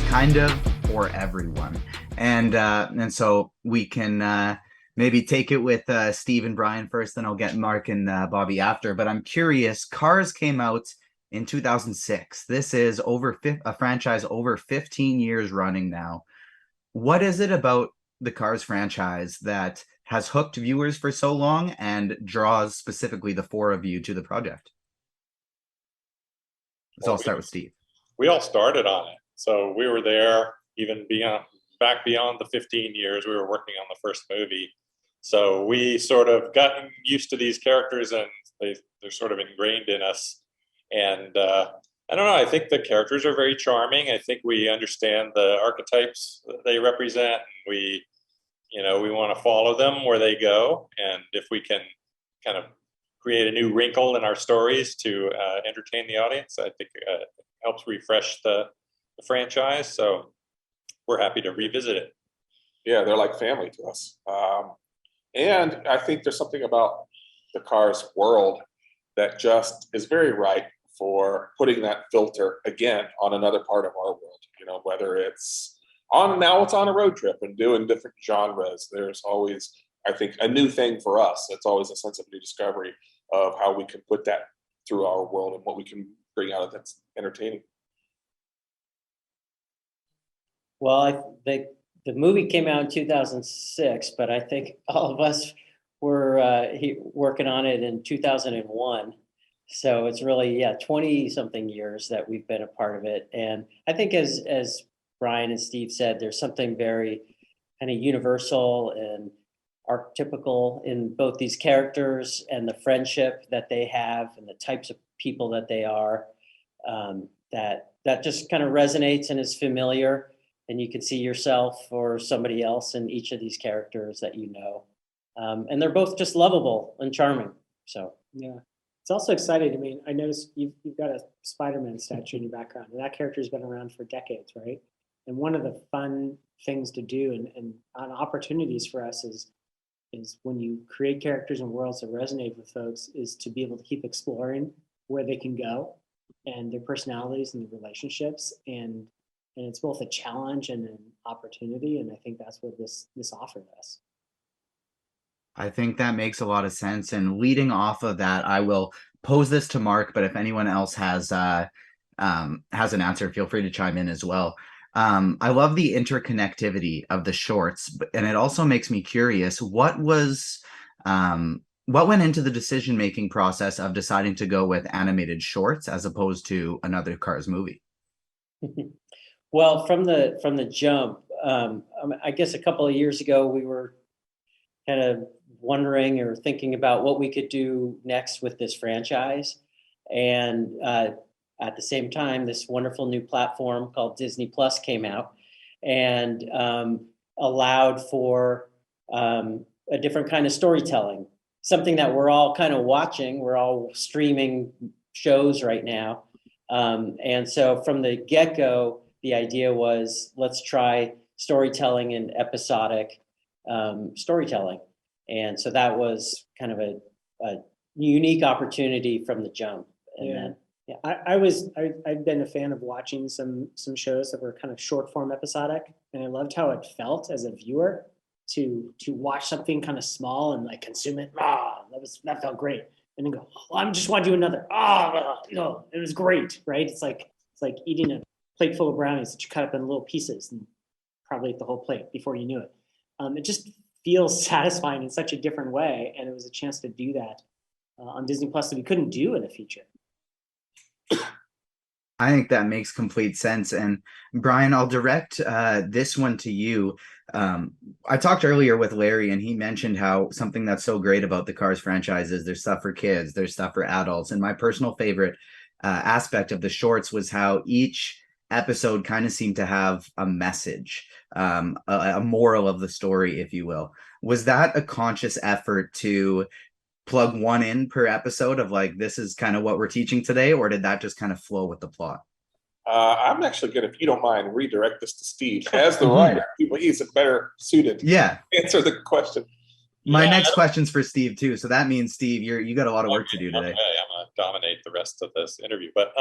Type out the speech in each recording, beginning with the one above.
kind of for everyone. And so we can maybe take it with Steve and Brian first, then I'll get Mark and Bobby after. But I'm curious, Cars came out in 2006. This is a franchise over 15 years running now. What is it about the Cars franchise that has hooked viewers for so long and draws specifically the four of you to the project? So I'll start with Steve. We all started on it. So we were there even back beyond the 15 years we were working on the first movie. So we sort of gotten used to these characters, and they're sort of ingrained in us. And I don't know, I think the characters are very charming. I think we understand the archetypes that they represent, and we want to follow them where they go. And if we can kind of create a new wrinkle in our stories to entertain the audience, I think it helps refresh the franchise. So we're happy to revisit it. Yeah, they're like family to us. And I think there's something about the Cars world that just is very right for putting that filter again on another part of our world. Whether it's on a road trip and doing different genres, there's always, I think, a new thing for us. It's always a sense of new discovery of how we can put that through our world and what we can bring out of that's entertaining. Well, the movie came out in 2006, but I think all of us were working on it in 2001. So it's really, 20-something years that we've been a part of it. And I think as Brian and Steve said, there's something very kind of universal and archetypical in both these characters and the friendship that they have and the types of people that they are, that just kind of resonates and is familiar. And you can see yourself or somebody else in each of these characters that you know. And they're both just lovable and charming. So yeah. It's also exciting. I mean, I noticed you've got a Spider-Man statue in your background, and that character's been around for decades, right? And one of the fun things to do and on opportunities for us is when you create characters and worlds that resonate with folks is to be able to keep exploring where they can go and their personalities and their relationships. And it's both a challenge and an opportunity. And I think that's what this offered us. I think that makes a lot of sense. And leading off of that, I will pose this to Mark, but if anyone else has an answer, feel free to chime in as well. I love the interconnectivity of the shorts, and it also makes me curious, what went into the decision-making process of deciding to go with animated shorts as opposed to another Cars movie? Well, from the jump, I guess a couple of years ago, we were kind of wondering or thinking about what we could do next with this franchise. And at the same time, this wonderful new platform called Disney Plus came out and allowed for a different kind of storytelling, something that we're all kind of watching. We're all streaming shows right now. And so from the get-go, the idea was, let's try storytelling and episodic storytelling. And so that was kind of a unique opportunity from the jump. And I've been a fan of watching some shows that were kind of short form episodic, and I loved how it felt as a viewer to watch something kind of small and like consume it. That felt great. And then go, I just want to do another. It was great, right? It's like eating a plate full of brownies that you cut up in little pieces and probably ate the whole plate before you knew it. It just feels satisfying in such a different way, and it was a chance to do that on Disney Plus that we couldn't do in a feature. I think that makes complete sense. And Brian, I'll direct this one to you. I talked earlier with Larry, and he mentioned how something that's so great about the Cars franchise is there's stuff for kids, there's stuff for adults. And my personal favorite aspect of the shorts was how each episode kind of seemed to have a message, a moral of the story, if you will. Was that a conscious effort to plug one in per episode of like, this is kind of what we're teaching today, or did that just kind of flow with the plot? I'm actually going to, if you don't mind, redirect this to Steve as the writer. He's better suited to answer the question. My next question's for Steve too. So that means, Steve, you got a lot of work to do today. Okay, I'm going to dominate the rest of this interview. But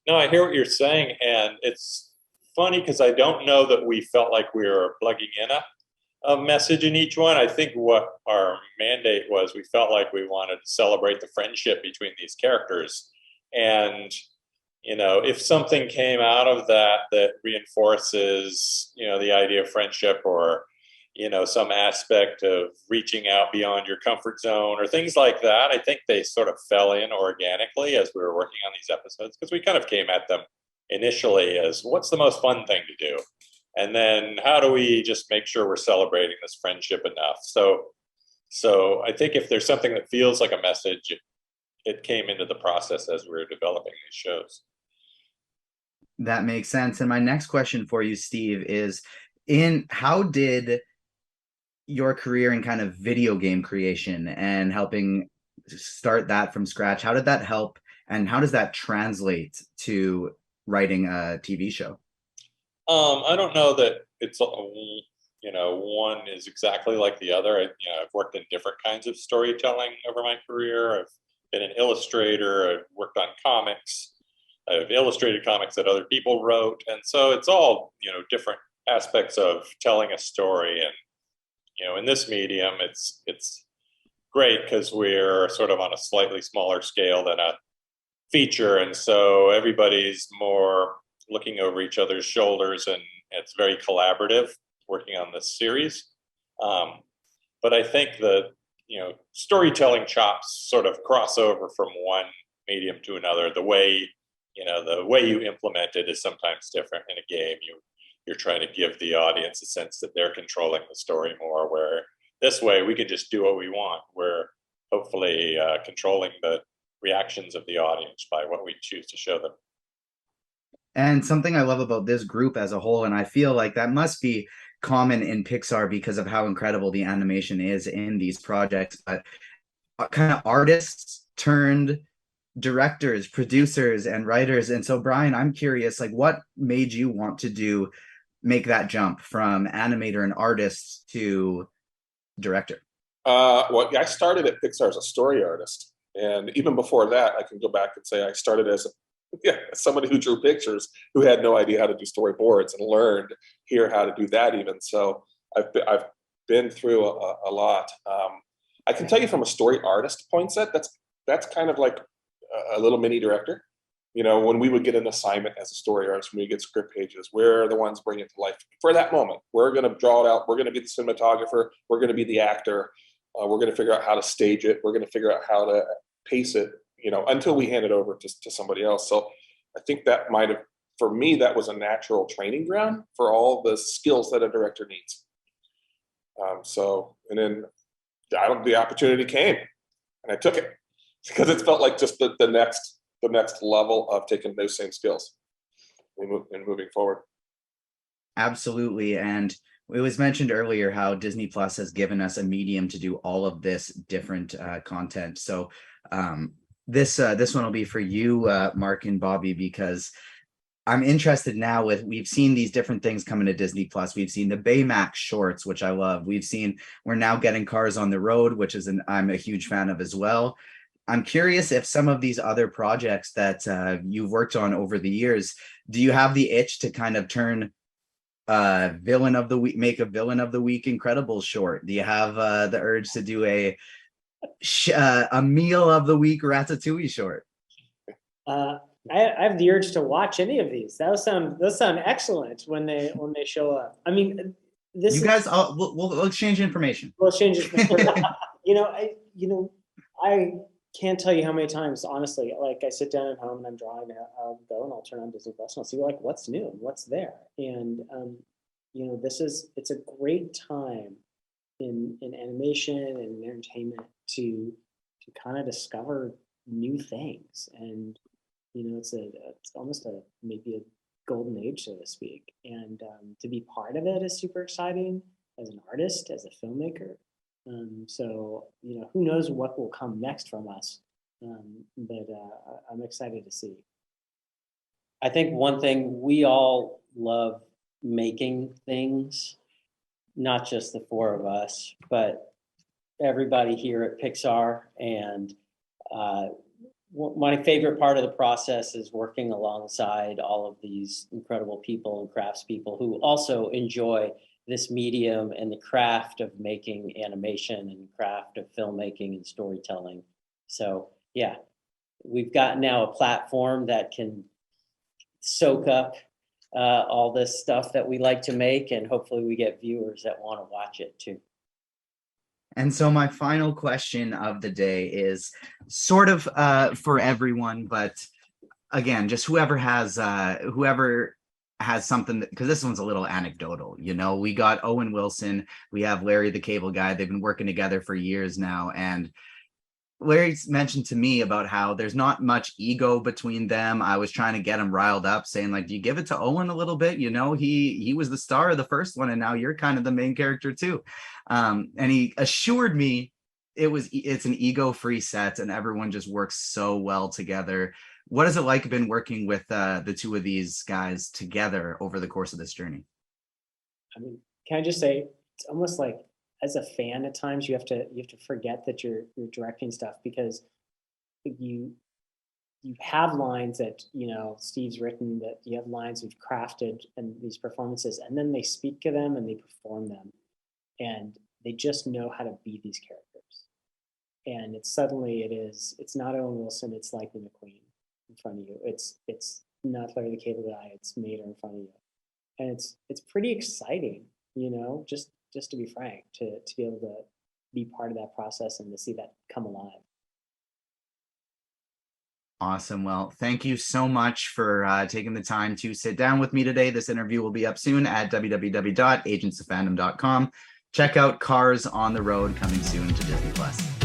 no, I hear what you're saying, and it's funny because I don't know that we felt like we were plugging in a message in each one. I think what our mandate was, we felt like we wanted to celebrate the friendship between these characters. And, if something came out of that reinforces, the idea of friendship, or, some aspect of reaching out beyond your comfort zone or things like that, I think they sort of fell in organically as we were working on these episodes, because we kind of came at them initially as what's the most fun thing to do? And then how do we just make sure we're celebrating this friendship enough? So I think if there's something that feels like a message, it came into the process as we were developing these shows. That makes sense. And my next question for you, Steve, is how did your career in kind of video game creation and helping start that from scratch, how did that help, and how does that translate to writing a TV show? I don't know that it's one is exactly like the other. I've worked in different kinds of storytelling over my career. I've been an illustrator. I've worked on comics. I've illustrated comics that other people wrote, and so it's all different aspects of telling a story. And in this medium, it's great because we're sort of on a slightly smaller scale than a feature, and so everybody's more looking over each other's shoulders, and it's very collaborative working on this series. But I think that storytelling chops sort of cross over from one medium to another. The way you implement it is sometimes different. In a game, you're trying to give the audience a sense that they're controlling the story more, where this way we can just do what we want. We're hopefully controlling the reactions of the audience by what we choose to show them. And something I love about this group as a whole, and I feel like that must be common in Pixar because of how incredible the animation is in these projects, but kind of artists turned directors, producers, and writers. And so, Brian, I'm curious, like, what made you want to make that jump from animator and artist to director? Well, I started at Pixar as a story artist. And even before that, I can go back and say I started as somebody who drew pictures, who had no idea how to do storyboards, and learned here how to do that even. So I've been through a lot. I can tell you from a story artist point set, that's kind of like a little mini director. When we would get an assignment as a story artist, when we get script pages, we're the ones bringing it to life for that moment. We're going to draw it out. We're going to be the cinematographer. We're going to be the actor. We're going to figure out how to stage it. We're going to figure out how to pace it, until we hand it over to somebody else. So I think that might have, for me, that was a natural training ground for all the skills that a director needs. And then the opportunity came, and I took it because it felt like just the next level of taking those same skills and moving forward. Absolutely. And it was mentioned earlier how Disney Plus has given us a medium to do all of this different content. So this one will be for you, Mark and Bobby, because I'm interested now we've seen these different things coming to Disney Plus. We've seen the Baymax shorts, which I love. We're now getting Cars on the Road, which I'm a huge fan of as well. I'm curious if some of these other projects that you've worked on over the years, do you have the itch to kind of turn villain of the week, make a villain of the week Incredibles short? Do you have the urge to do a meal of the week Ratatouille short? I have the urge to watch any of these. Those sound excellent when they show up. I mean, you guys, we'll exchange information. We'll exchange information. I can't tell you how many times, honestly, like I sit down at home and I'm drawing, I'll go and I'll turn on Disney Plus and I'll see like what's new and what's there. And it's a great time in animation and entertainment to kind of discover new things. And it's almost maybe a golden age, so to speak. And to be part of it is super exciting as an artist, as a filmmaker. So who knows what will come next from us, but I'm excited to see. I think one thing, we all love making things, not just the four of us, but everybody here at Pixar. And my favorite part of the process is working alongside all of these incredible people and craftspeople who also enjoy this medium and the craft of making animation and craft of filmmaking and storytelling. So yeah, we've got now a platform that can soak up all this stuff that we like to make, and hopefully we get viewers that want to watch it too. And so my final question of the day is sort of for everyone, but again, just whoever has something, because this one's a little anecdotal. You know, we got Owen Wilson, we have Larry the Cable Guy. They've been working together for years now, and Larry's mentioned to me about how there's not much ego between them. I was trying to get him riled up, saying like, do you give it to Owen a little bit? You know, he was the star of the first one, and now you're kind of the main character too. And he assured me it's an ego-free set, and everyone just works so well together. What has it like been working with the two of these guys together over the course of this journey? I mean, can I just say, it's almost like, as a fan, at times you have to forget that you're directing stuff, because you have lines that, you know, Steve's written, that you have lines we've crafted and these performances, and then they speak to them and they perform them, and they just know how to be these characters. And it's not Owen Wilson, it's Lightning McQueen in front of you. It's not Larry the Cable Guy, it's Mater in front of you. And it's pretty exciting, you know, just to be frank, to be able to be part of that process and to see that come alive. Awesome. Well, thank you so much for taking the time to sit down with me today. This interview will be up soon at www.agentsoffandom.com. Check out Cars on the Road, coming soon to Disney Plus.